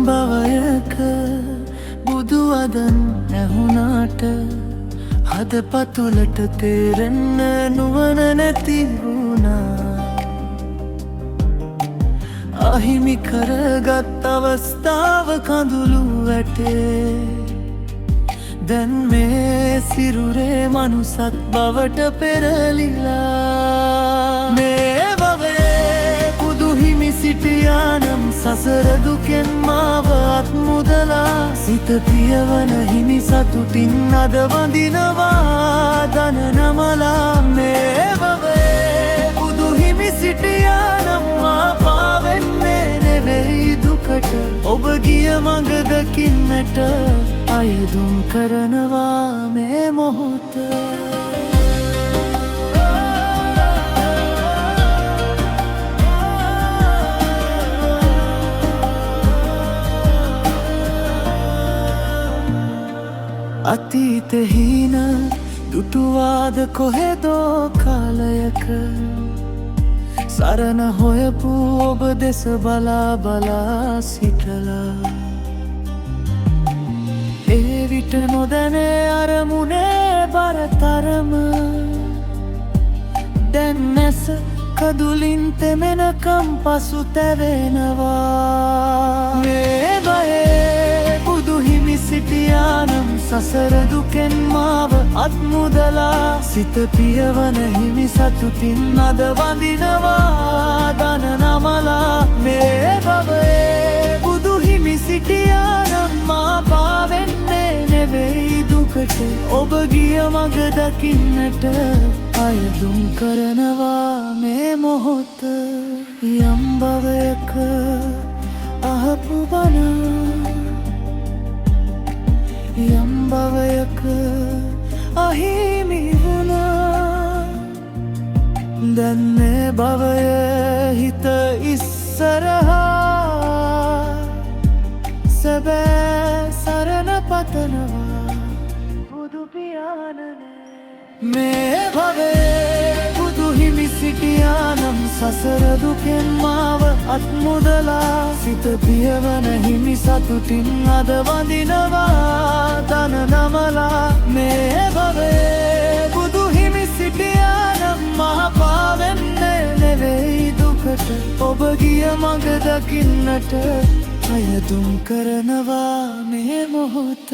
භවයක බුදු වදන් ඇහුණාට හදපතුලට තේරෙන්න නුවණ නැති වුණා. අහිමි කරගත් අවස්ථාව කඳුළු වැටේ. දැන් මේ සිරුරේ මනුසත් බවට පෙරලිලා. මේ භවයේ බුදු හිමි සිටියානම් සසර දුකෙන් මාව අත්මුදලා. සිත පියවන හිමි සතුටින් අද වඳිනවා දන නමලා. මේ භවයේ බුදු හිමි සිටියානම් මා පාවෙන්නේ නෙවෙයි දුකට. ඔබ ගිය මඟ දකින්නට අයදුම් කරනවා මේ මොහොත. අතීතෙ හීන දුටුවාද කොහෙදෝ කාලයක. සරණ හොයපු ඔබ දෙස බලා බලා සිටලා. ඒ විට නොදැනේ අරමුණේ බරතරම. දැන් නැස කදුලින් තෙමෙනකම් පසු තැවෙනවා. මේ බයේ බුදු හිමි සිටියානම් සසර දුකෙන් මාව අත්මුදලා. සිත පියවන හිමි සතුටින් අද වඳිනවා දන නමලා. මේ භවයේ බුදු හිමි සිටියානම් මා පාවෙන්නේ නෙවෙයි දුකට. ඔබ ගිය මඟ දකින්නට අයදුම් කරනවා මේ මොහොත. යම් භවයක අහපු බණ, යම් භවයක අහිමි වුණා. දැන් මේ භවයේ හිත ඉස්සරහා. සැබෑ සරණ පතනවා බුදු පියාණනේ. මේ භවයේ බුදු හිමි සිටියානම් සසර දුකෙන් මාව අත්මුදලා. සිත පියවන හිමි සතුටින් අද වඳිනවා දන නමලා. මේ භවයේ බුදු හිමි සිටියානම් මා පාවෙන්නේ නෙවෙයි දුකට. ඔබ ගිය මඟ දකින්නට අයදුම් කරනවා මේ මොහොත.